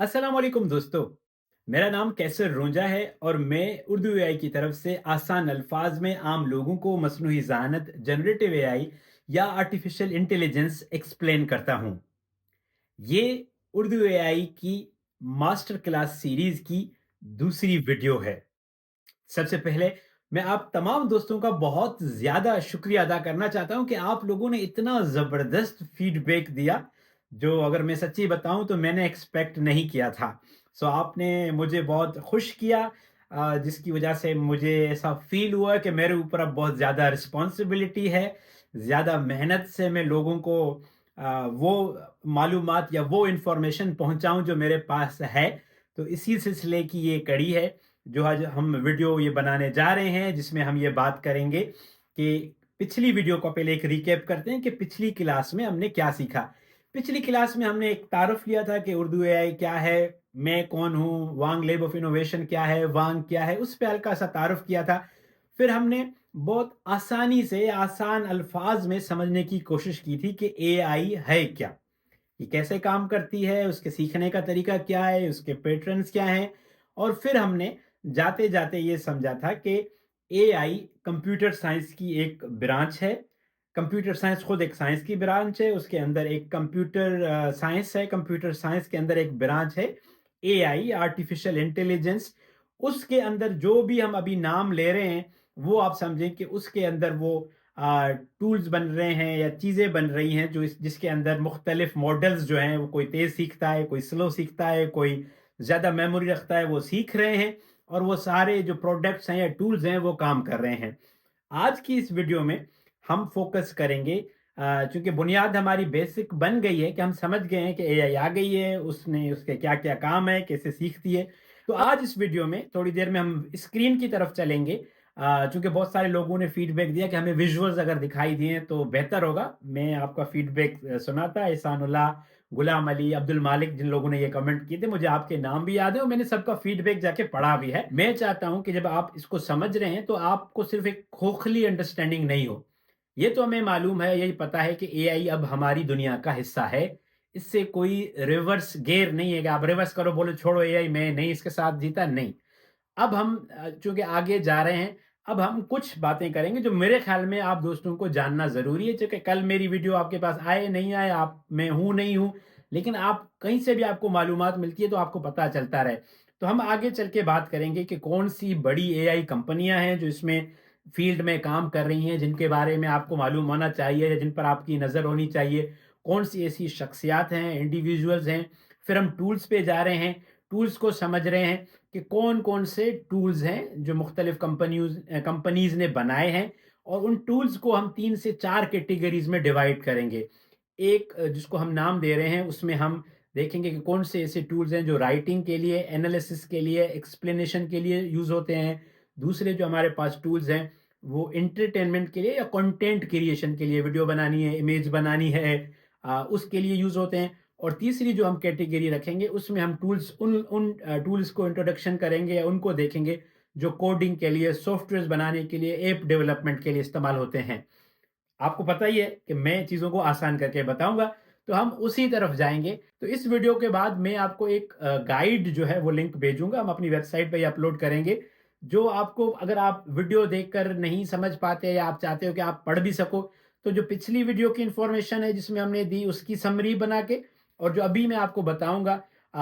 अस्सलाम वालेकुम दोस्तों। मेरा नाम कैसर रोंजा है और मैं उर्दू एआई की तरफ से आसान अल्फाज में आम लोगों को मसनूई ज़हानत, जनरेटिव एआई या आर्टिफिशियल इंटेलिजेंस एक्सप्लेन करता हूँ। ये उर्दू एआई की मास्टर क्लास सीरीज़ की दूसरी वीडियो है। सबसे पहले मैं आप तमाम दोस्तों का बहुत ज़्यादा शुक्रिया अदा करना चाहता हूँ कि आप लोगों ने इतना ज़बरदस्त फीडबैक दिया, जो अगर मैं सच्ची बताऊँ तो मैंने एक्सपेक्ट नहीं किया था। सो आपने मुझे बहुत खुश किया, जिसकी वजह से मुझे ऐसा फ़ील हुआ कि मेरे ऊपर अब बहुत ज़्यादा रिस्पॉन्सिबिलिटी है, ज़्यादा मेहनत से मैं लोगों को वो मालूमात या वो इन्फॉर्मेशन पहुँचाऊँ जो मेरे पास है। तो इसी सिलसिले की ये कड़ी है जो आज हम वीडियो ये बनाने जा रहे हैं, जिसमें हम ये बात करेंगे कि पिछली वीडियो को पहले एक रिकैप करते हैं कि पिछली क्लास में हमने क्या सीखा। पिछली क्लास में हमने एक तारुफ लिया था कि उर्दू एआई क्या है, मैं कौन हूँ, वांग लैब ऑफ इनोवेशन क्या है, वांग क्या है, उस पे हल्का सा तारुफ किया था। फिर हमने बहुत आसानी से आसान अल्फाज में समझने की कोशिश की थी कि एआई है क्या, ये कैसे काम करती है, उसके सीखने का तरीका क्या है, उसके पैटर्न्स क्या हैं। और फिर हमने जाते-जाते ये समझा था कि एआई कंप्यूटर साइंस की एक ब्रांच है। कंप्यूटर साइंस खुद एक साइंस की ब्रांच है, उसके अंदर एक कंप्यूटर साइंस है, कंप्यूटर साइंस के अंदर एक ब्रांच है एआई, आर्टिफिशियल इंटेलिजेंस। उसके अंदर जो भी हम अभी नाम ले रहे हैं, वो आप समझें कि उसके अंदर वो टूल्स बन रहे हैं या चीज़ें बन रही हैं जो जिसके अंदर मुख्तलिफ मॉडल्स जो हैं वो कोई तेज़ सीखता है, कोई स्लो सीखता है, कोई ज़्यादा मेमोरी रखता है, वो सीख रहे हैं और वो सारे जो प्रोडक्ट्स हैं या टूल्स हैं वो काम कर रहे हैं। आज की इस वीडियो में हम फोकस करेंगे, चूंकि बुनियाद हमारी बेसिक बन गई है कि हम समझ गए हैं कि एआई आ गई है, उसने उसके क्या क्या काम है, कैसे सीखती है। तो आज इस वीडियो में थोड़ी देर में हम स्क्रीन की तरफ चलेंगे। चूंकि बहुत सारे लोगों ने फीडबैक दिया कि हमें विजुअल्स अगर दिखाई दिए तो बेहतर होगा। मैं आपका फीडबैक सुना था, एहसानुल्लाह, गुलाम अली, अब्दुल मालिक, जिन लोगों ने ये कमेंट किए थे, मुझे आपके नाम भी याद है और मैंने सबका फीडबैक जाके पढ़ा भी है। मैं चाहता हूं कि जब आप इसको समझ रहे हैं तो आपको सिर्फ एक खोखली अंडरस्टैंडिंग नहीं हो। ये तो हमें मालूम है, यही पता है कि एआई अब हमारी दुनिया का हिस्सा है। इससे कोई रिवर्स गेयर नहीं है कि आप रिवर्स करो, बोलो छोड़ो एआई, मैं नहीं इसके साथ जीता, नहीं। अब हम चूंकि आगे जा रहे हैं, अब हम कुछ बातें करेंगे जो मेरे ख्याल में आप दोस्तों को जानना ज़रूरी है, क्योंकि कल मेरी वीडियो आपके पास आए, नहीं आए, आप मैं हूँ, नहीं हूँ, लेकिन आप कहीं से भी आपको मालूमात मिलती है तो आपको पता चलता रहे। तो हम आगे चल के बात करेंगे कि कौन-सी बड़ी एआई कंपनियाँ हैं जो इसमें फ़ील्ड में काम कर रही हैं, जिनके बारे में आपको मालूम होना चाहिए या जिन पर आपकी नज़र होनी चाहिए। कौन-सी ऐसी शख्सियात हैं, इंडिविजुअल्स हैं। फिर हम टूल्स पे जा रहे हैं, टूल्स को समझ रहे हैं कि कौन-कौन से टूल्स हैं जो मुख्तलिफ कंपनीज़ ने बनाए हैं, और उन टूल्स को हम 3 से 4 कैटेगरीज़ में डिवाइड करेंगे। एक जिसको हम नाम दे रहे हैं, उसमें हम देखेंगे कि कौन से ऐसे टूल्स हैं जो राइटिंग के लिए, एनालिसिस के लिए, एक्सप्लेनेशन के लिए यूज़ होते हैं। दूसरे जो हमारे पास टूल्स हैं, वो एंटरटेनमेंट के लिए या कंटेंट क्रिएशन के लिए, वीडियो बनानी है, इमेज बनानी है, उसके लिए यूज़ होते हैं। और तीसरी जो हम कैटेगरी रखेंगे, उसमें हम टूल्स उन उन टूल्स को इंट्रोडक्शन करेंगे या उनको देखेंगे जो कोडिंग के लिए, सॉफ्टवेयर्स बनाने के लिए, ऐप डेवलपमेंट के लिए इस्तेमाल होते हैं। आपको पता ही है कि मैं चीज़ों को आसान करके बताऊँगा, तो हम उसी तरफ जाएँगे। तो इस वीडियो के बाद मैं आपको एक गाइड जो है वो लिंक भेजूँगा, हम अपनी वेबसाइट पे ही अपलोड करेंगे, जो आपको, अगर आप वीडियो देखकर नहीं समझ पाते या आप चाहते हो कि आप पढ़ भी सको, तो जो पिछली वीडियो की इन्फॉर्मेशन है जिसमें हमने दी उसकी समरी बना के, और जो अभी मैं आपको बताऊँगा,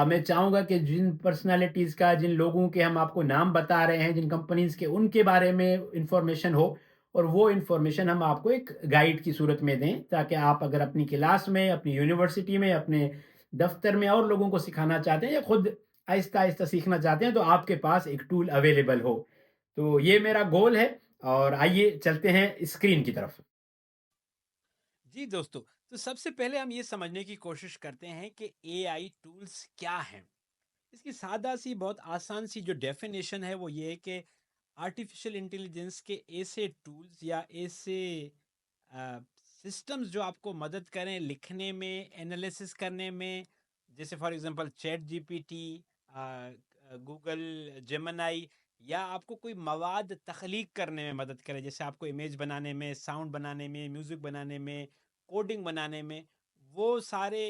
मैं चाहूँगा कि जिन पर्सनैलिटीज़ का, जिन लोगों के हम आपको नाम बता रहे हैं, जिन कंपनीज़ के, उनके बारे में इन्फॉर्मेशन हो, और वो इन्फॉर्मेशन हम आपको एक गाइड की सूरत में दें, ताकि आप अगर अपनी क्लास में, अपनी यूनिवर्सिटी में, अपने दफ्तर में और लोगों को सिखाना चाहते हैं या खुद आहिस्ता-आहिस्ता सीखना चाहते हैं, तो आपके पास एक टूल अवेलेबल हो। तो ये मेरा गोल है, और आइए चलते हैं स्क्रीन की तरफ। जी दोस्तों, तो सबसे पहले हम ये समझने की कोशिश करते हैं कि एआई टूल्स क्या हैं। इसकी सादा सी, बहुत आसान सी जो डेफिनेशन है वो ये है कि आर्टिफिशियल इंटेलिजेंस के ऐसे टूल्स या ऐसे सिस्टम्स जो आपको मदद करें लिखने में, एनालिसिस करने में, जैसे for example chat GPT, Google Gemini, या आपको कोई मवाद तख्लीक करने में मदद करे, जैसे आपको इमेज बनाने में, साउंड बनाने में, म्यूजिक बनाने में, कोडिंग बनाने में। वो सारे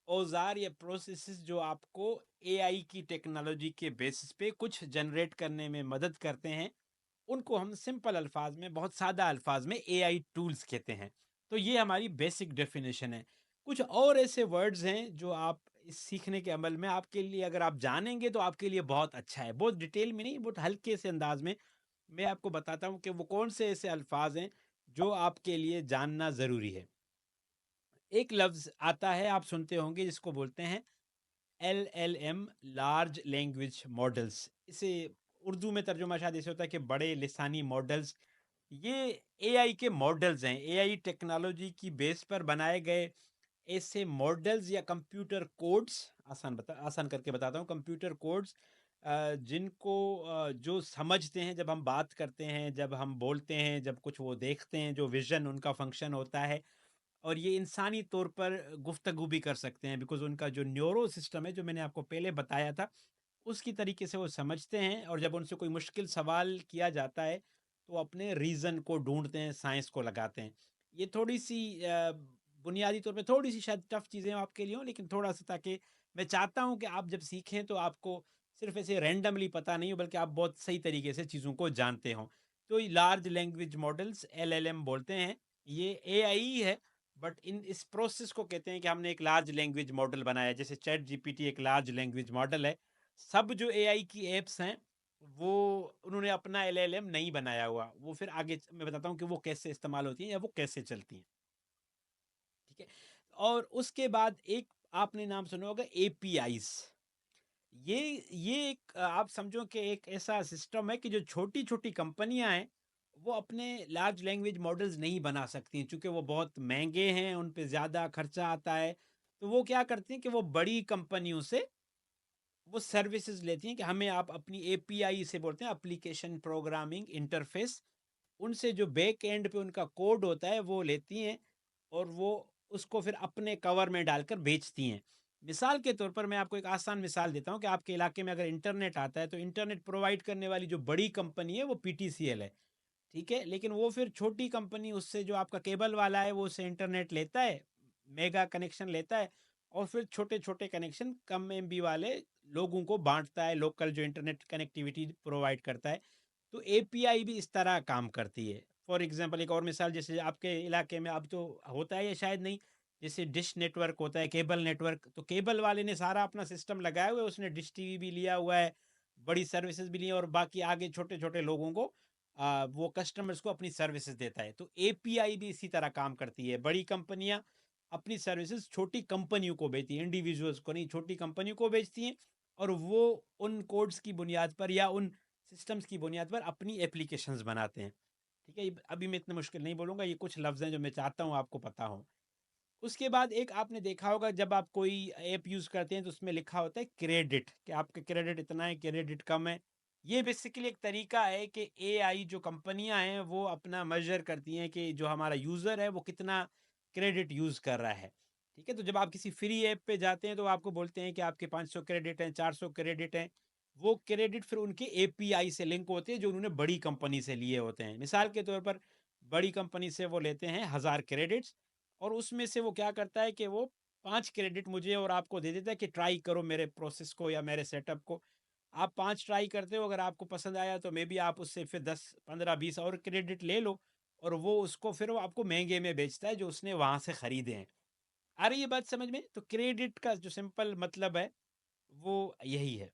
औजार या प्रोसेसेस जो आपको एआई की टेक्नोलॉजी के बेसिस पे कुछ जनरेट करने में मदद करते हैं, उनको हम सिंपल अल्फाज में, बहुत सादा अल्फाज में एआई टूल्स कहते हैं। तो ये हमारी बेसिक डेफिनेशन है। कुछ और ऐसे वर्ड्स हैं जो आप इस सीखने के अमल में, आपके लिए अगर आप जानेंगे तो आपके लिए बहुत अच्छा है। बहुत डिटेल में नहीं, बहुत हल्के से अंदाज में मैं आपको बताता हूँ कि वो कौन से ऐसे अल्फाज हैं जो आपके लिए जानना ज़रूरी है। एक लफ्ज़ आता है, आप सुनते होंगे, जिसको बोलते हैं एलएलएम, लार्ज लैंग्वेज मॉडल्स। इसे उर्दू में तर्जुमा शायद ऐसे होता है कि बड़े लिसानी मॉडल्स। ये एआई के मॉडल्स हैं, एआई टेक्नोलॉजी की बेस पर बनाए गए ऐसे मॉडल्स या कंप्यूटर कोड्स। आसान करके बताता हूँ, कंप्यूटर कोड्स जिनको जो समझते हैं जब हम बात करते हैं, जब हम बोलते हैं, जब कुछ वो देखते हैं, जो विजन उनका फंक्शन होता है, और ये इंसानी तौर पर गुफ्तगू भी कर सकते हैं, बिकॉज़ उनका जो न्यूरो सिस्टम है, जो मैंने आपको पहले बताया था, उसकी तरीके से वो समझते हैं। और जब उनसे कोई मुश्किल सवाल किया जाता है, तो वो अपने रीज़न को ढूँढते हैं, साइंस को लगाते हैं। ये थोड़ी-सी बुनियादी तौर पे थोड़ी-सी शायद टफ़ चीज़ें आपके लिए हों, लेकिन थोड़ा-सा, ताकि मैं चाहता हूँ कि आप जब सीखें तो आपको सिर्फ़ ऐसे रैंडमली पता नहीं हो, बल्कि आप बहुत सही तरीके से चीज़ों को जानते हों। तो ये लार्ज लैंग्वेज मॉडल्स, एलएलएम बोलते हैं, ये एआई ही है, बट इन इस प्रोसेस को कहते हैं कि हमने एक लार्ज लैंग्वेज मॉडल बनाया है। जैसे चैट जीपीटी एक लार्ज लैंग्वेज मॉडल है, सब जो एआई की ऐप्स हैं, वो उन्होंने अपना एलएलएम नहीं बनाया हुआ। वो फिर आगे मैं बताता हूँ कि वो कैसे इस्तेमाल होती हैं या वो कैसे चलती हैं, ठीक है? और उसके बाद एक आपने नाम सुना होगा एपीआईज़। ये एक आप समझो कि एक ऐसा सिस्टम है कि जो छोटी-छोटी कंपनियाँ हैं, वो अपने लार्ज लैंग्वेज मॉडल्स नहीं बना सकती हैं, चूँकि वो बहुत महँगे हैं, उन पे ज़्यादा खर्चा आता है। तो वो क्या करती हैं कि वो बड़ी कंपनियों से वो सर्विसेज़ लेती हैं कि हमें आप अपनी एपीआई, इसे बोलते हैं एप्लीकेशन प्रोग्रामिंग इंटरफ़ेस, उनसे जो बैक एंड पे उनका कोड होता है वो लेती हैं, और वो उसको फिर अपने कवर में डालकर बेचती हैं। मिसाल के तौर पर मैं आपको एक आसान मिसाल देता हूँ कि आपके इलाके में अगर इंटरनेट आता है, तो इंटरनेट प्रोवाइड करने वाली जो बड़ी कंपनी है वो पीटीसीएल है, ठीक है? लेकिन वो फिर छोटी कंपनी, उससे जो आपका केबल वाला है वो उससे इंटरनेट लेता है, मेगा कनेक्शन लेता है, और फिर छोटे-छोटे कनेक्शन कम एमबी वाले लोगों को बाँटता है, लोकल जो इंटरनेट कनेक्टिविटी प्रोवाइड करता है। तो एपीआई भी इस तरह काम करती है। फॉर एग्ज़ाम्पल एक और मिसाल, जैसे आपके इलाके में अब तो होता है या शायद नहीं, जैसे डिश नेटवर्क होता है, केबल नेटवर्क, तो केबल वाले ने सारा अपना सिस्टम लगाया हुआ है, उसने डिश टीवी भी लिया हुआ है, बड़ी सर्विसेज़ भी ली हैं, और बाकी आगे छोटे-छोटे लोगों को वो कस्टमर्स को अपनी सर्विसेज़ देता है। तो एपीआई भी इसी तरह काम करती है। बड़ी कंपनियाँ अपनी सर्विसेज़ छोटी कंपनियों को बेचती हैं, इंडिविजुअल्स को नहीं, छोटी कंपनियों को बेचती हैं, और वो उन कोड्स की बुनियाद पर या उन सिस्टम्स की बुनियाद पर अपनी एप्लीकेशंस बनाते हैं, ठीक है? अभी मैं इतना मुश्किल नहीं बोलूँगा, ये कुछ लफ्ज़ हैं जो मैं चाहता हूँ आपको पता हो। उसके बाद एक आपने देखा होगा, जब आप कोई ऐप यूज़ करते हैं तो उसमें लिखा होता है क्रेडिट, कि आपका क्रेडिट इतना है, क्रेडिट कम है। ये बेसिकली एक तरीका है कि एआई जो कंपनियां हैं वो अपना मेजर करती हैं कि जो हमारा यूज़र है वो कितना क्रेडिट यूज़ कर रहा है, ठीक है? तो जब आप किसी फ्री ऐप पे जाते हैं तो आपको बोलते हैं कि आपके 500 क्रेडिट हैं, 400 क्रेडिट हैं। वो क्रेडिट फिर उनके एपीआई से लिंक होते हैं, जो उन्होंने बड़ी कंपनी से लिए होते हैं। मिसाल के तौर पर बड़ी कंपनी से वो लेते हैं 1000 क्रेडिट्स, और उसमें से वो क्या करता है कि वो 5 क्रेडिट मुझे और आपको दे देता है कि ट्राई करो मेरे प्रोसेस को या मेरे सेटअप को। आप 5 ट्राई करते हो, अगर आपको पसंद आया तो मे बी आप उससे फिर 10, 15, 20 और क्रेडिट ले लो, और वो उसको फिर वो आपको महँगे में बेचता है, जो उसने वहाँ से खरीदे हैं। आ रही है बात समझ में? तो क्रेडिट का जो सिंपल मतलब है, वो यही है।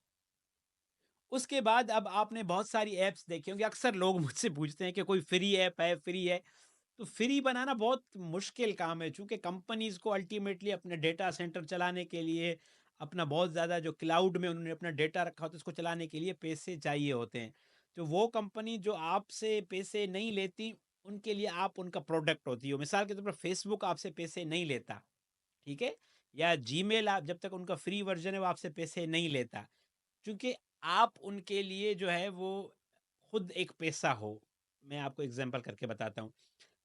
उसके बाद अब आपने बहुत सारी ऐप्स देखी होंगी, अक्सर लोग मुझसे पूछते हैं कि कोई फ्री ऐप है, फ्री है। तो फ्री बनाना बहुत मुश्किल काम है, चूँकि कंपनीज़ को अल्टीमेटली अपने डेटा सेंटर चलाने के लिए, अपना बहुत ज़्यादा जो क्लाउड में उन्होंने अपना डेटा रखा होता है, उसको चलाने के लिए पैसे चाहिए होते हैं। तो वो कंपनी जो आपसे पैसे नहीं लेती, उनके लिए आप उनका प्रोडक्ट होती हो। मिसाल के तौर पर फेसबुक आपसे पैसे नहीं लेता, ठीक है? या जीमेल, आप जब तक उनका फ्री वर्ज़न है, वो आपसे पैसे नहीं लेता। क्योंकि आप उनके लिए जो है वो खुद एक पैसा हो। मैं आपको एग्ज़ाम्पल करके बताता हूँ।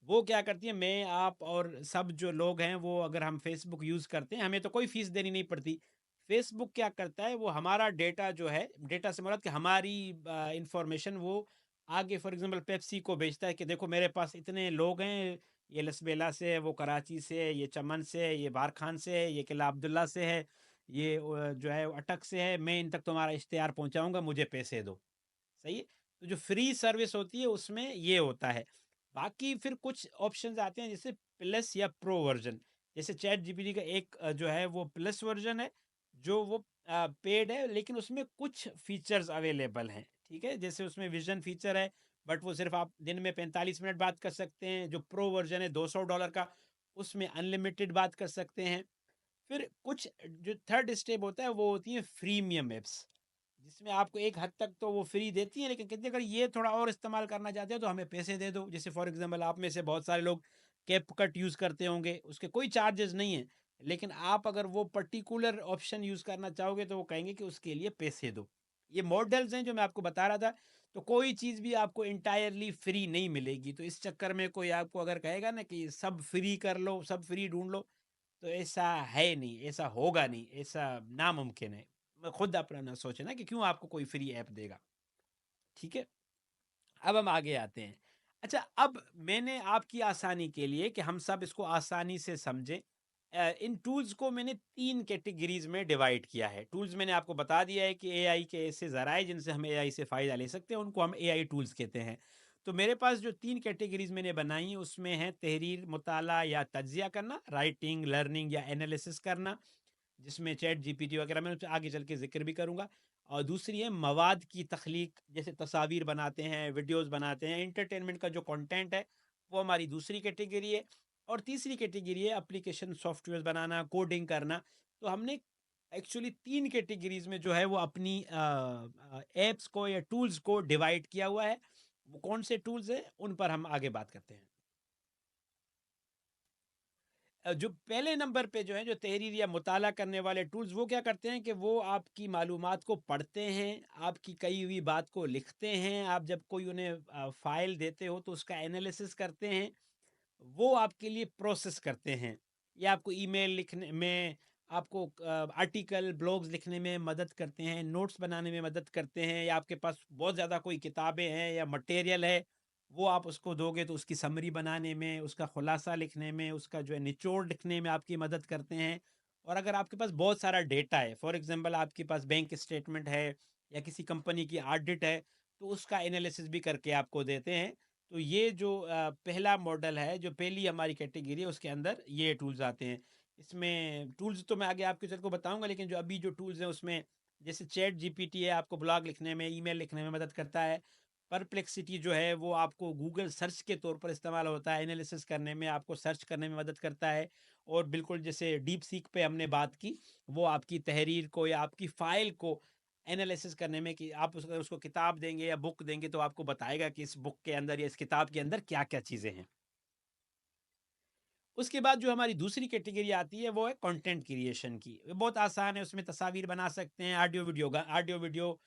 वो क्या करती है, मैं, आप और सब जो लोग हैं, वो अगर हम फ़ेसबुक यूज़ करते हैं, हमें तो कोई फ़ीस देनी नहीं पड़ती। फ़ेसबुक क्या करता है, वो हमारा डेटा जो है, डेटा से मुराद कि हमारी इन्फॉर्मेशन वो आगे फॉर एग्ज़ाम्पल पेप्सी को बेचता है कि देखो मेरे पास इतने लोग हैं, ये लसबेला से है, वो कराची से है, ये चमन से है, ये बारखान से है, ये किला अब्दुल्ला से है, ये जो है अटक से है, मैं इन तक तुम्हारा इश्तिहार पहुँचाऊँगा, मुझे पैसे दो। सही है? तो जो फ्री सर्विस होती है उसमें ये होता है। बाकी फिर कुछ ऑप्शंस आते हैं जैसे प्लस या प्रो वर्ज़न। जैसे चैट जीपीटी का एक जो है वो प्लस वर्ज़न है, जो वो पेड है लेकिन उसमें कुछ फीचर्स अवेलेबल हैं, ठीक है? जैसे उसमें विज़न फीचर है, बट वो सिर्फ़ आप दिन में 45 मिनट बात कर सकते हैं। जो प्रो वर्ज़न है $200 का, उसमें अनलिमिटेड बात कर सकते हैं। फिर कुछ जो थर्ड स्टेप होता है वो होती है फ्रीमियम ऐप्स, जिसमें आपको एक हद तक तो वो फ्री देती है, लेकिन कहती है अगर ये थोड़ा और इस्तेमाल करना चाहते हो तो हमें पैसे दे दो। जैसे फॉर एग्जांपल आप में से बहुत सारे लोग कैपकट यूज़ करते होंगे, उसके कोई चार्जेस नहीं है, लेकिन आप अगर वो पर्टिकुलर ऑप्शन यूज़ करना चाहोगे तो वो कहेंगे कि उसके लिए पैसे दो। ये मॉडल्स हैं जो मैं आपको बता रहा था। तो कोई चीज़ भी आपको इंटायरली फ्री नहीं मिलेगी, तो इस चक्कर में कोई आपको अगर कहेगा ना कि सब फ्री कर लो, सब फ्री ढूंढ लो, तो ऐसा है नहीं, ऐसा होगा नहीं, ऐसा नामुमकिन है। मैं खुद अपना ना सोचे ना कि क्यों आपको कोई फ्री ऐप देगा, ठीक है? अब हम आगे आते हैं। अच्छा, अब मैंने आपकी आसानी के लिए कि हम सब इसको आसानी से समझें, इन टूल्स को मैंने 3 कैटेगरीज़ में डिवाइड किया है। टूल्स मैंने आपको बता दिया है कि एआई के ऐसे ज़राए जिनसे हम एआई से फ़ायदा ले सकते हैं, उनको हम एआई टूल्स कहते हैं। तो मेरे पास जो 3 कैटेगरीज़ मैंने बनाई हैं, उसमें है तहरीर, मुताला या तज्ज़िया करना, राइटिंग, लर्निंग या एनालिसिस करना, जिसमें चैट जीपीटी वगैरह मैं उससे आगे चल के ज़िक्र भी करूँगा। और दूसरी है मवाद की तख्लीक, जैसे तस्वीर बनाते हैं, वीडियोज़ बनाते हैं, एंटरटेनमेंट का जो कंटेंट है, वो हमारी दूसरी कैटेगरी है। और तीसरी कैटेगरी है एप्लीकेशन सॉफ्टवेयर बनाना, कोडिंग करना। तो हमने एक्चुअली 3 कैटेगरीज़ में जो है वो अपनी ऐप्स को या टूल्स को डिवाइड किया हुआ है। वो कौन से टूल्स हैं, उन पर हम आगे बात करते हैं। जो पहले नंबर पे जो है, जो तहरीर या मुताला करने वाले टूल्स, वो क्या करते हैं कि वो आपकी मालूमात को पढ़ते हैं, आपकी कही हुई बात को लिखते हैं। आप जब कोई उन्हें फ़ाइल देते हो तो उसका एनालिसिस करते हैं, वो आपके लिए प्रोसेस करते हैं। ये आपको ईमेल लिखने में, आपको आर्टिकल, ब्लॉग्स लिखने में मदद करते हैं, नोट्स बनाने में मदद करते हैं, या आपके पास बहुत ज़्यादा कोई किताबें हैं या मटेरियल है, वो आप उसको दोगे तो उसकी समरी बनाने में, उसका खुलासा लिखने में, उसका जो है निचोड़ लिखने में आपकी मदद करते हैं। और अगर आपके पास बहुत सारा डेटा है, फॉर एग्जांपल आपके पास बैंक स्टेटमेंट है या किसी कंपनी की ऑडिट है, तो उसका एनालिसिस भी करके आपको देते हैं। तो ये जो पहला मॉडल है, जो पहली हमारी कैटेगरी है, उसके अंदर ये टूल्स आते हैं। इसमें टूल्स तो मैं आगे आपके चल को बताऊँगा, लेकिन जो अभी जो टूल्स हैं उसमें जैसे चैट जीपीटी है, आपको ब्लॉग लिखने में, ईमेल लिखने में मदद करता है। परप्लेक्सिटी जो है वो आपको गूगल सर्च के तौर पर इस्तेमाल होता है, एनालिसिस करने में, आपको सर्च करने में मदद करता है। और बिल्कुल जैसे डीप सीक पे हमने बात की, वो आपकी तहरीर को या आपकी फ़ाइल को एनालिसिस करने में, कि आप अगर उसको किताब देंगे या बुक देंगे तो आपको बताएगा कि इस बुक के अंदर या इस किताब के अंदर क्या-क्या चीज़ें हैं। उसके बाद जो हमारी दूसरी कैटेगरी आती है वो है कंटेंट क्रिएशन की। ये बहुत आसान है, उसमें तस्वीर बना सकते हैं, ऑडियो वीडियो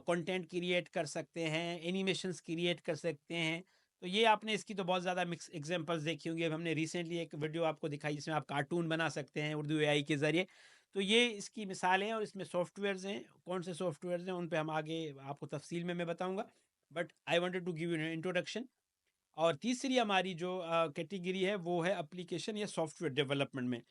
कंटेंट क्रिएट कर सकते हैं, एनिमेशंस क्रिएट कर सकते हैं। तो ये आपने इसकी तो बहुत ज़्यादा मिक्स एग्जांपल्स देखी होंगी। अब हमने रिसेंटली एक वीडियो आपको दिखाई जिसमें आप कार्टून बना सकते हैं उर्दू एआई के ज़रिए। तो ये इसकी मिसालें हैं और इसमें सॉफ्टवेयर्स हैं। कौन से सॉफ्टवेयर्स हैं उन पे हम आगे आपको तफसील में मैं बताऊँगा। But I wanted to give you an introduction. और तीसरी हमारी जो कैटेगरी है वो है एप्लीकेशन या सॉफ्टवेयर डेवलपमेंट में।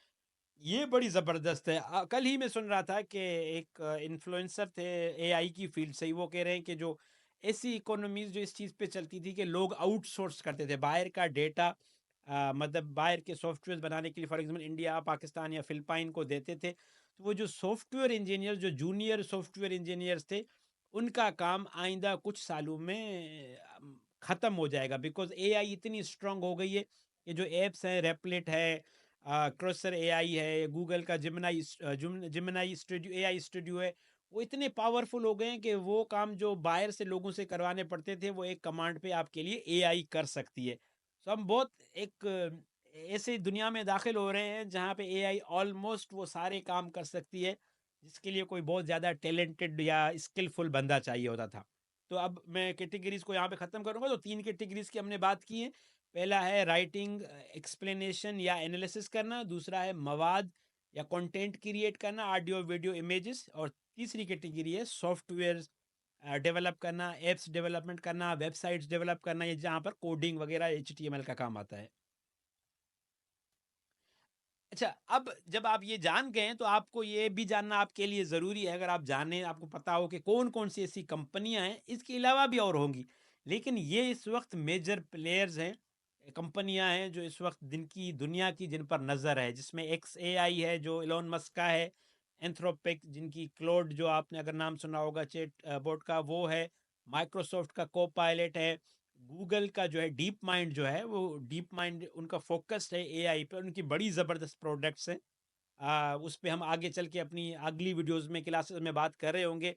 ये बड़ी ज़बरदस्त है। कल ही मैं सुन रहा था कि एक इन्फ्लुएंसर थे एआई की फील्ड से ही, वो कह रहे हैं कि जो ऐसी इकोनॉमीज़ जो इस चीज़ पे चलती थी कि लोग आउटसोर्स करते थे बाहर का डेटा, मतलब बाहर के सॉफ्टवेयर बनाने के लिए फॉर एग्जांपल इंडिया, पाकिस्तान या फ़िलिपाइन को देते थे। तो वो जो सॉफ्टवेयर इंजीनियर, जो जूनियर सॉफ्टवेयर इंजीनियर्स थे, उनका काम आइंदा कुछ सालों में ख़त्म हो जाएगा, बिकॉज़ एआई इतनी स्ट्रांग हो गई है। ये जो ऐप्स हैं, रेपलेट है, क्रॉसर एआई है, गूगल का जिमिनाई स्टूडियो, एआई स्टूडियो है, वो इतने पावरफुल हो गए हैं कि वो काम जो बाहर से लोगों से करवाने पड़ते थे, वो एक कमांड पे आपके लिए एआई कर सकती है। तो हम बहुत एक ऐसे दुनिया में दाखिल हो रहे हैं जहाँ पे एआई ऑलमोस्ट वो सारे काम कर सकती है, जिसके लिए कोई बहुत ज़्यादा टैलेंटेड या स्किलफुल बंदा चाहिए होता था। तो अब मैं कैटेगरीज़ को यहाँ पे ख़त्म करूँगा। तो 3 कैटेगरीज़ की हमने बात की है। पहला है राइटिंग, एक्सप्लेनेशन या एनालिसिस करना, दूसरा है मवाद या कंटेंट क्रिएट करना, ऑडियो, वीडियो, इमेजेस, और तीसरी कैटेगरी है सॉफ्टवेयर डेवलप करना, ऐप्स डेवलपमेंट करना, वेबसाइट्स डेवलप करना, ये जहाँ पर कोडिंग वगैरह एचटीएमएल का काम आता है। अच्छा, अब जब आप ये जान गए हैं, तो आपको ये भी जानना आपके लिए ज़रूरी है, अगर आप जानें, आपको पता हो कि कौन-कौन सी ऐसी कंपनियाँ हैं, इसके अलावा भी और होंगी। लेकिन ये इस वक़्त मेजर प्लेयर्स हैं, कंपनियाँ हैं जो इस वक़्त जिनकी दुनिया की जिन पर नज़र है, जिसमें XAI है जो इलॉन मस्क का है, एंथ्रोपिक जिनकी क्लॉड जो आपने अगर नाम सुना होगा चैट बॉट का वो है, माइक्रोसॉफ्ट का कोपायलट है, गूगल का जो है डीप माइंड जो है, वो डीप माइंड उनका फ़ोकस्ड है एआई पे, उनकी बड़ी ज़बरदस्त प्रोडक्ट्स हैं। उस पे हम आगे चल के अपनी अगली वीडियोज़ में, क्लासेस में बात कर रहे होंगे।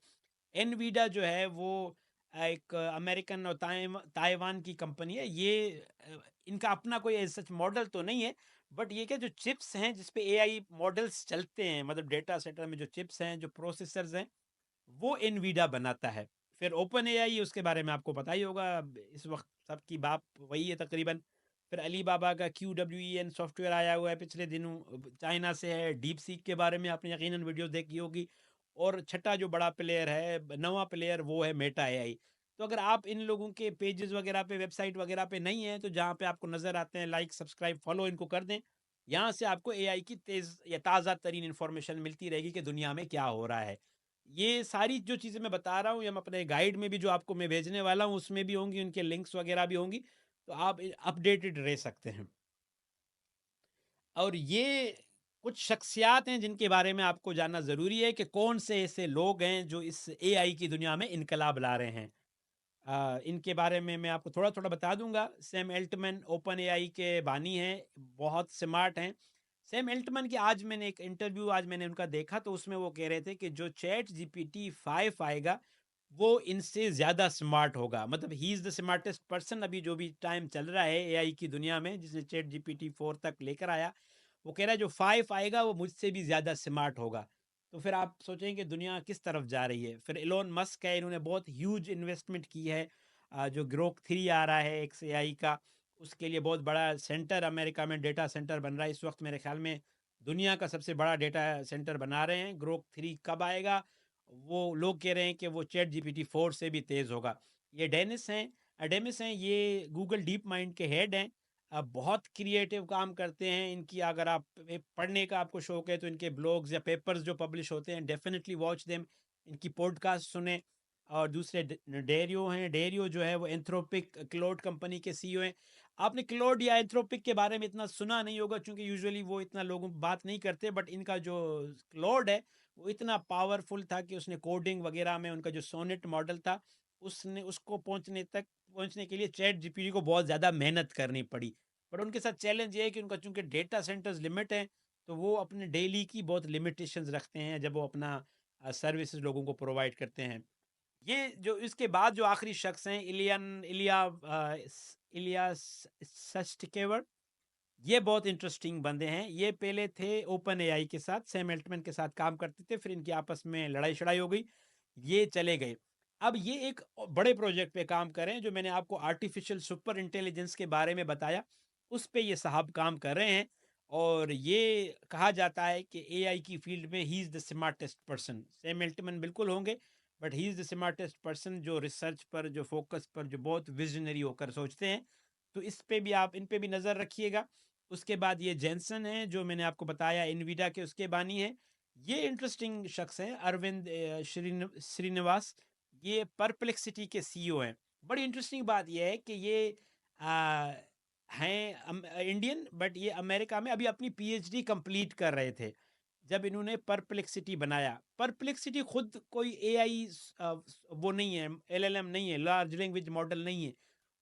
एनवीडा जो है वो एक अमेरिकन और ताइवान की कंपनी है। ये इनका अपना कोई एज़ सच मॉडल तो नहीं है, बट ये क्या जो चिप्स हैं जिस पे एआई मॉडल्स चलते हैं, मतलब डेटा सेंटर में जो चिप्स हैं, जो प्रोसेसर्स हैं, वो एनवीडिया बनाता है। फिर ओपन एआई उसके बारे में आपको पता ही होगा, अब इस वक़्त सबकी बात वही है तकरीबन। फिर अलीबाबा का क्यूडब्ल्यूईएन सॉफ्टवेयर आया हुआ है पिछले दिनों, चाइना से है। डीप सीक के बारे में आपने यकीनन वीडियो देखी होगी। और छठा जो बड़ा प्लेयर है, नवां प्लेयर, वो है मेटा एआई। तो अगर आप इन लोगों के पेजेस वगैरह पे, वेबसाइट वगैरह पे नहीं हैं, तो जहाँ पे आपको नज़र आते हैं, लाइक, सब्सक्राइब, फॉलो इनको कर दें। यहाँ से आपको एआई की तेज़ या ताज़ा तरीन इन्फॉर्मेशन मिलती रहेगी कि दुनिया में क्या हो रहा है। ये सारी जो चीज़ें मैं बता रहा हूँ, या मैं अपने गाइड में भी जो आपको मैं भेजने वाला हूँ, उसमें भी होंगी, उनके लिंक्स वगैरह भी होंगी, तो आप अपडेटेड रह सकते हैं। और ये कुछ शख्सियात हैं जिनके बारे में आपको जानना ज़रूरी है कि कौन से ऐसे लोग हैं जो इस एआई की दुनिया में इनकलाब ला रहे हैं। इनके बारे में मैं आपको थोड़ा-थोड़ा बता दूँगा। सैम अल्टमैन ओपन एआई के बानी हैं, बहुत स्मार्ट हैं। सैम अल्टमैन की आज मैंने उनका देखा, तो उसमें वो कह रहे थे कि जो चैट जीपीटी 5 आएगा, वो इनसे ज़्यादा स्मार्ट होगा। मतलब ही इज़ द स्मार्टेस्ट पर्सन, अभी जो भी टाइम चल रहा है एआई की दुनिया में, जिसने चैट जीपीटी 4 तक लेकर आया। वो कह रहा है जो 5 आएगा वो मुझसे भी ज़्यादा स्मार्ट होगा। तो फिर आप सोचें कि दुनिया किस तरफ जा रही है। फिर एलोन मस्क है, इन्होंने बहुत ह्यूज इन्वेस्टमेंट की है। जो ग्रोक 3 आ रहा है XAI का, उसके लिए बहुत बड़ा सेंटर अमेरिका में, डेटा सेंटर बन रहा है इस वक्त। मेरे ख्याल में दुनिया का सबसे बड़ा डेटा सेंटर बना रहे हैं। ग्रोक 3 कब आएगा, वो लोग कह रहे हैं कि वो चैट जीपीटी 4 से भी तेज़ होगा। ये डेमिस हैं, ये गूगल डीप माइंड के हेड हैं। बहुत क्रिएटिव काम करते हैं। इनकी अगर आप पढ़ने का आपको शौक है, तो इनके ब्लॉग्स या पेपर्स जो पब्लिश होते हैं, डेफिनेटली वॉच देम। इनकी पॉडकास्ट सुने। और दूसरे डेरियो जो है वो एंथ्रोपिक क्लोड कंपनी के सीईओ हैं। आपने क्लोड या एंथ्रोपिक के बारे में इतना सुना नहीं होगा, क्योंकि यूजुअली वो इतना लोगों बात नहीं करते, बट इनका जो क्लोड है वो इतना पावरफुल था कि उसने कोडिंग वगैरह में, उनका जो सोनेट मॉडल था, उसने उसको पहुंचने के लिए चैट जीपीटी को बहुत ज़्यादा मेहनत करनी पड़ी। बट उनके साथ चैलेंज ये है कि उनका चूंकि डेटा सेंटर्स लिमिट है, तो वो अपने डेली की बहुत लिमिटेशंस रखते हैं जब वो अपना सर्विसेज लोगों को प्रोवाइड करते हैं। ये जो इसके बाद जो आखिरी शख्स हैं, इलिया सस्टिकेवर, ये बहुत इंटरेस्टिंग बंदे हैं। ये पहले थे ओपन एआई के साथ, सैम अल्टमैन के साथ काम करते थे, फिर इनकी आपस में लड़ाई शड़ाई हो गई, ये चले गए। अब ये एक बड़े प्रोजेक्ट पे काम कर रहे हैं, जो मैंने आपको आर्टिफिशियल सुपर इंटेलिजेंस के बारे में बताया, उस पे ये साहब काम कर रहे हैं। और ये कहा जाता है कि एआई की फील्ड में he is the smartest person. Sam Altman बिल्कुल होंगे, but he is the smartest person, जो रिसर्च पर, जो फोकस पर, जो बहुत विजनरी होकर सोचते हैं। तो इस पे भी आप, इन पे भी नज़र रखिएगा। उसके बाद ये जेनसन है, जो मैंने आपको बताया एनवीडा के उसके बानी है। ये इंटरेस्टिंग शख्स हैं, अरविंद श्रीनिवास। ये परप्लेक्सिटी के सीईओ हैं। बड़ी इंटरेस्टिंग बात ये है कि ये आ, हैं इंडियन, बट ये अमेरिका में अभी अपनी पीएचडी कंप्लीट कर रहे थे जब इन्होंने परप्लेक्सिटी बनाया। परप्लेक्सिटी खुद कोई एआई वो नहीं है, एलएलएम नहीं है, लार्ज लैंग्वेज मॉडल नहीं है।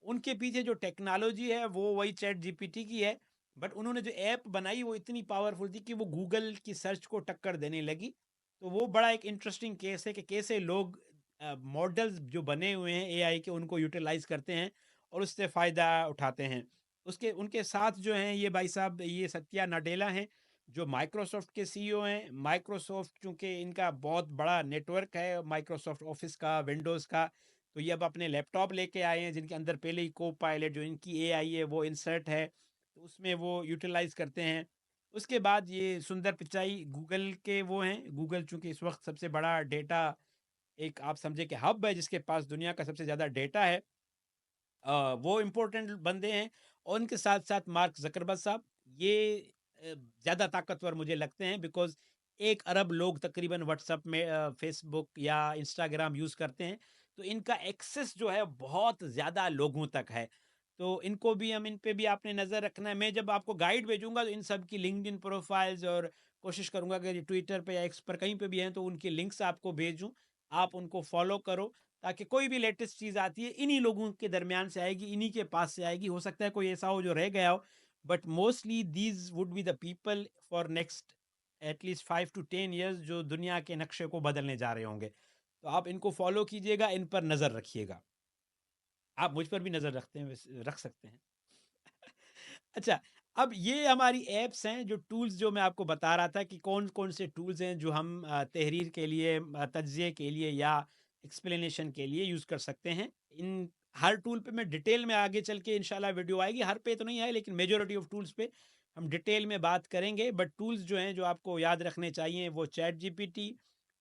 उनके पीछे जो टेक्नोलॉजी है वो वही चैट जीपीटी की है। बट उन्होंने जो ऐप बनाई वो इतनी पावरफुल थी कि वो गूगल की सर्च को टक्कर देने लगी। तो वो बड़ा एक इंटरेस्टिंग केस है कि कैसे लोग मॉडल्स जो बने हुए हैं एआई के, उनको यूटिलाइज करते हैं और उससे फ़ायदा उठाते हैं। उसके उनके साथ जो हैं ये भाई साहब, ये सत्या नाडेला हैं, जो माइक्रोसॉफ्ट के सीईओ हैं। माइक्रोसॉफ्ट चूँकि इनका बहुत बड़ा नेटवर्क है, माइक्रोसॉफ्ट ऑफ़िस का, विंडोज़ का, तो ये अब अपने लैपटॉप लेके आए हैं जिनके अंदर पहले ही को-पायलट जो इनकी एआई है वो इंसर्ट है, तो उसमें वो यूटिलाइज़ करते हैं। उसके बाद ये सुंदर पिचाई गूगल के वो हैं। गूगल चूँकि इस वक़्त सबसे बड़ा डेटा, एक आप समझिए कि हब है, जिसके पास दुनिया का सबसे ज़्यादा डेटा है। वो इम्पोर्टेंट बंदे हैं। और उनके साथ-साथ मार्क ज़करबर्ग साहब, ये ज़्यादा ताकतवर मुझे लगते हैं, बिकॉज़ 1 अरब लोग तकरीबन व्हाट्सएप में, फ़ेसबुक या इंस्टाग्राम यूज़ करते हैं, तो इनका एक्सेस जो है बहुत ज़्यादा लोगों तक है। तो इनको भी हम इन पे भी आपने नज़र रखना है। मैं जब आपको गाइड भेजूँगा तो इन सब की लिंक्डइन प्रोफाइल्स, और कोशिश करूँगा अगर ये ट्विटर पे या एक्स पर कहीं पे भी हैं तो उनके लिंक्स आपको भेजूँ। आप उनको फ़ॉलो करो, ताकि कोई भी लेटेस्ट चीज़ आती है इन्हीं लोगों के दरमियान से आएगी, इन्हीं के पास से आएगी। हो सकता है कोई ऐसा हो जो रह गया हो, but mostly these would be the people for next at least 5 to 10 years, जो दुनिया के नक्शे को बदलने जा रहे होंगे। तो आप इनको फॉलो कीजिएगा, इन पर नज़र रखिएगा। आप मुझ पर भी नज़र रखते हैं, वैसे रख सकते हैं। अच्छा, अब ये हमारी ऐप्स हैं, जो टूल्स जो मैं आपको बता रहा था कि कौन-कौन से टूल्स हैं जो हम तहरीर के लिए, तज्ज़िये के लिए या एक्सप्लेनेशन के लिए यूज़ कर सकते हैं। इन हर टूल पे मैं डिटेल में आगे चल के इंशाल्लाह वीडियो आएगी, हर पे तो नहीं है लेकिन मेजॉरिटी ऑफ टूल्स पे हम डिटेल में बात करेंगे। बट टूल्स जो हैं जो आपको याद रखने चाहिए वो chat GPT,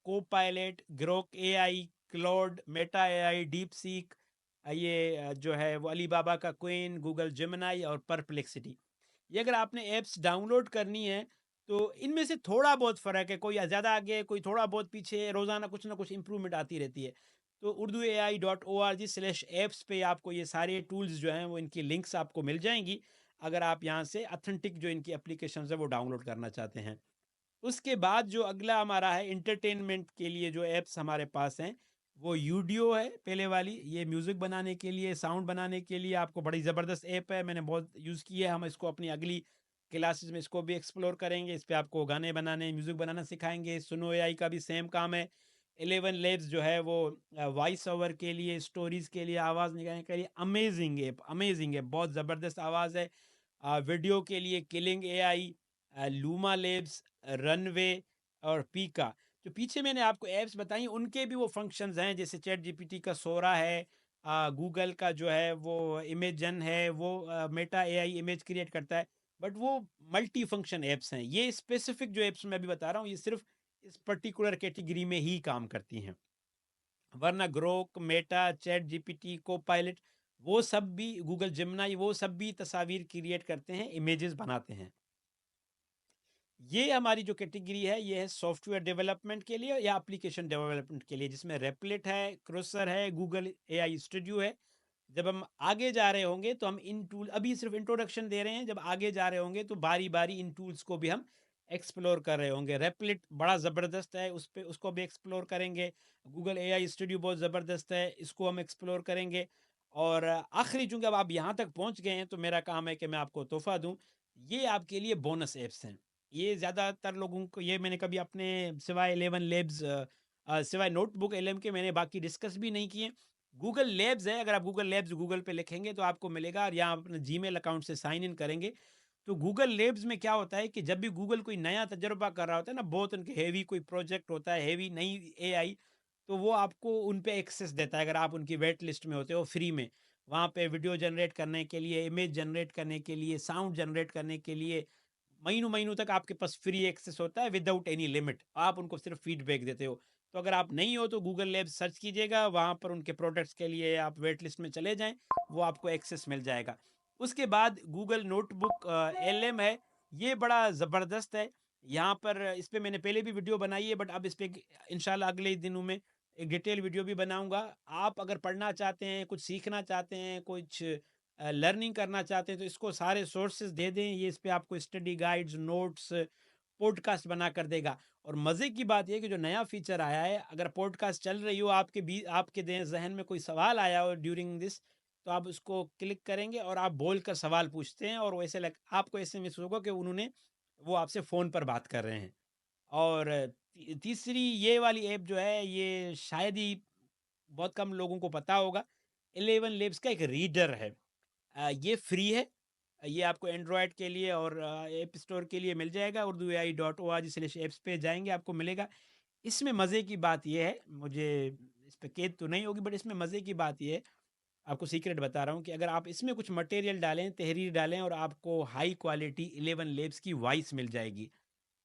Copilot, Grok AI, Claude, Meta AI, DeepSeek, जो है वो अलीबाबा का क्विन, गूगल जेमिनी और परप्लेक्सिटी। ये अगर आपने ऐप्स डाउनलोड करनी है तो इनमें से थोड़ा बहुत फ़र्क है, कोई ज़्यादा आगे है, कोई थोड़ा बहुत पीछे है, रोज़ाना कुछ ना कुछ इम्प्रूवमेंट आती रहती है। तो Urdu A I dot O R G slash apps पे आपको ये सारे टूल्स जो हैं वो इनकी लिंक्स आपको मिल जाएंगी, अगर आप यहाँ से अथेंटिक जो इनकी एप्लीकेशन है वो डाउनलोड करना चाहते हैं। उसके बाद जो अगला हमारा है एंटरटेनमेंट के लिए जो ऐप्स हमारे पास हैं, वो यूडियो है पहले वाली। ये म्यूज़िक बनाने के लिए, साउंड बनाने के लिए आपको बड़ी ज़बरदस्त ऐप है, मैंने बहुत यूज़ की है। हम इसको अपनी अगली क्लासेस में इसको भी एक्सप्लोर करेंगे। इस पे आपको गाने बनाने, म्यूज़िक बनाना सिखाएँगे। सुनो एआई का भी सेम काम है। 11 लैब्स जो है वो वॉइस ओवर के लिए, स्टोरीज़ के लिए, आवाज़ निकालने के लिए अमेज़िंग है, बहुत ज़बरदस्त आवाज़ है। वीडियो के लिए killing AI, luma labs, runway और पीका। जो पीछे मैंने आपको ऐप्स बताई उनके भी वो फंक्शंस हैं, जैसे चैट जीपीटी का सोरा है, गूगल का जो है वो इमेजन है, वो मेटा एआई इमेज क्रिएट करता है। बट वो मल्टी फंक्शन ऐप्स हैं। ये स्पेसिफिक जो ऐप्स मैं अभी बता रहा हूँ ये सिर्फ इस पर्टिकुलर कैटेगरी में ही काम करती हैं। वरना Grok, Meta, chat GPT, Copilot, वो सब भी, गूगल जेमिनी, वो सब भी तस्वीर क्रिएट करते हैं, इमेजेस बनाते हैं। ये हमारी जो कैटेगरी है ये है सॉफ्टवेयर डेवलपमेंट के लिए या एप्लीकेशन डेवलपमेंट के लिए, जिसमें रेपलेट है, क्रोसर है, गूगल एआई स्टूडियो है। जब हम आगे जा रहे होंगे तो हम इन टूल, अभी सिर्फ इंट्रोडक्शन दे रहे हैं, जब आगे जा रहे होंगे तो बारी बारी इन टूल्स को भी हम एक्सप्लोर कर रहे होंगे। रेपलेट बड़ा ज़बरदस्त है, उस पे उसको भी एक्सप्लोर करेंगे। गूगल एआई स्टूडियो बहुत ज़बरदस्त है, इसको हम एक्सप्लोर करेंगे। और आखिरी, चूंकि अब आप यहाँ तक पहुँच गए हैं तो मेरा काम है कि मैं आपको तोहफा दूँ। ये आपके लिए बोनस ऐप्स हैं। ये ज़्यादातर लोगों को, ये मैंने कभी अपने सिवाय 11 लैब्स, सिवाय नोटबुक एलएम के मैंने बाकी डिस्कस भी नहीं किए। गूगल लैब्स है, अगर आप गूगल लैब्स गूगल पे लिखेंगे तो आपको मिलेगा, और यहाँ आप अपने जीमेल अकाउंट से साइन इन करेंगे तो गूगल लैब्स में क्या होता है कि जब भी गूगल कोई नया तजुर्बा कर रहा होता है ना, बहुत उनके हैवी कोई प्रोजेक्ट होता है, हैवी नई एआई, तो वो आपको उन पे एक्सेस देता है अगर आप उनकी वेट लिस्ट में होते हो, फ्री में। वहाँ पे वीडियो जनरेट करने के लिए, इमेज जनरेट करने के लिए, साउंड जनरेट करने के लिए महीनों महीनों तक आपके पास फ्री एक्सेस होता है विदाउट एनी लिमिट। आप उनको सिर्फ फीडबैक देते हो। तो अगर आप नहीं हो तो गूगल लैब सर्च कीजिएगा, वहाँ पर उनके प्रोडक्ट्स के लिए आप वेट लिस्ट में चले जाएं, वो आपको एक्सेस मिल जाएगा। उसके बाद गूगल नोटबुक एलएम है, ये बड़ा ज़बरदस्त है। यहाँ पर इस पे मैंने पहले भी वीडियो बनाई है, बट अब इस पे इंशाल्लाह अगले ही दिनों में एक डिटेल वीडियो भी बनाऊंगा। आप अगर पढ़ना चाहते हैं, कुछ सीखना चाहते हैं, कुछ लर्निंग करना चाहते हैं तो इसको सारे सोर्सेज दे दें, ये इस पे आपको स्टडी गाइड्स, नोट्स, पॉडकास्ट बना कर देगा। और मज़े की बात यह है कि जो नया फीचर आया है, अगर पॉडकास्ट चल रही हो, आपके जहन में कोई सवाल आया हो ड्यूरिंग दिस, तो आप उसको क्लिक करेंगे और आप बोल कर सवाल पूछते हैं, और वैसे आपको ऐसे महसूस होगा कि उन्होंने, वो आपसे फ़ोन पर बात कर रहे हैं। और तीसरी ये वाली ऐप जो है, ये शायद ही बहुत कम लोगों को पता होगा। 11 लैब्स का एक रीडर है। ये फ्री है। ये आपको एंड्रॉयड के लिए और ऐप स्टोर के लिए मिल जाएगा। Urdu AI dot O R G slash apps पे जाएंगे, आपको मिलेगा। इसमें मज़े की बात ये है, मुझे इस पे कैद तो नहीं होगी, बट इसमें मज़े की बात ये है, आपको सीक्रेट बता रहा हूँ, कि अगर आप इसमें कुछ मटेरियल डालें, तहरीर डालें, और आपको हाई क्वालिटी 11 लैब्स की वॉइस मिल जाएगी।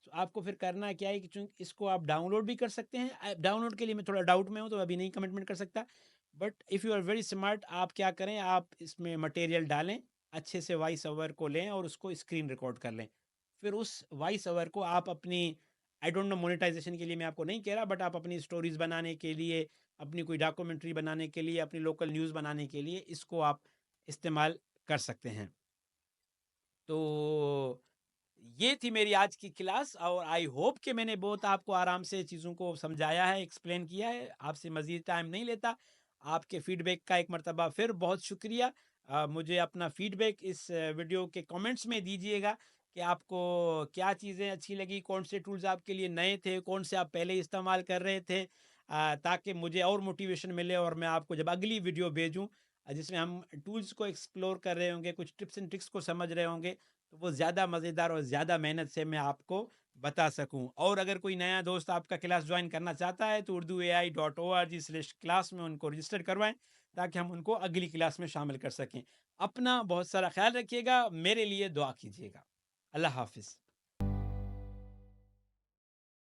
तो आपको फिर करना क्या है कि चूंकि इसको आप डाउनलोड भी कर सकते हैं। डाउनलोड के लिए मैं थोड़ा डाउट में हूँ तो अभी नहीं कमिटमेंट कर सकता। But if you are very smart, आप क्या करें, आप इसमें मटेरियल डालें, अच्छे से वॉइस ओवर को लें और उसको स्क्रीन रिकॉर्ड कर लें। फिर उस वॉइस ओवर को आप अपनी, आई डोंट नो मोनेटाइजेशन के लिए मैं आपको नहीं कह रहा, बट आप अपनी स्टोरीज बनाने के लिए, अपनी कोई डॉक्यूमेंट्री बनाने के लिए, अपनी लोकल न्यूज़ बनाने के लिए इसको आप इस्तेमाल कर सकते हैं। तो ये थी मेरी आज की क्लास, और आई होप कि मैंने बहुत आपको आराम से चीज़ों को समझाया है, एक्सप्लेन किया है। आपसे मज़ीद टाइम नहीं लेता। आपके फीडबैक का एक मर्तबा फिर बहुत शुक्रिया। मुझे अपना फीडबैक इस वीडियो के कमेंट्स में दीजिएगा कि आपको क्या चीज़ें अच्छी लगी, कौन से टूल्स आपके लिए नए थे, कौन से आप पहले इस्तेमाल कर रहे थे, ताकि मुझे और मोटिवेशन मिले और मैं आपको जब अगली वीडियो भेजूँ, जिसमें हम टूल्स को एक्सप्लोर कर रहे होंगे, कुछ टिप्स एंड ट्रिक्स को समझ रहे होंगे, तो वो ज़्यादा मज़ेदार और ज़्यादा मेहनत से मैं आपको बता सकूँ। और अगर कोई नया दोस्त आपका क्लास ज्वाइन करना चाहता है तो urduai.org/क्लास में उनको रजिस्टर करवाएँ, ताकि हम उनको अगली क्लास में शामिल कर सकें। अपना बहुत सारा ख़्याल रखिएगा, मेरे लिए दुआ कीजिएगा। अल्लाह हाफ़िज़।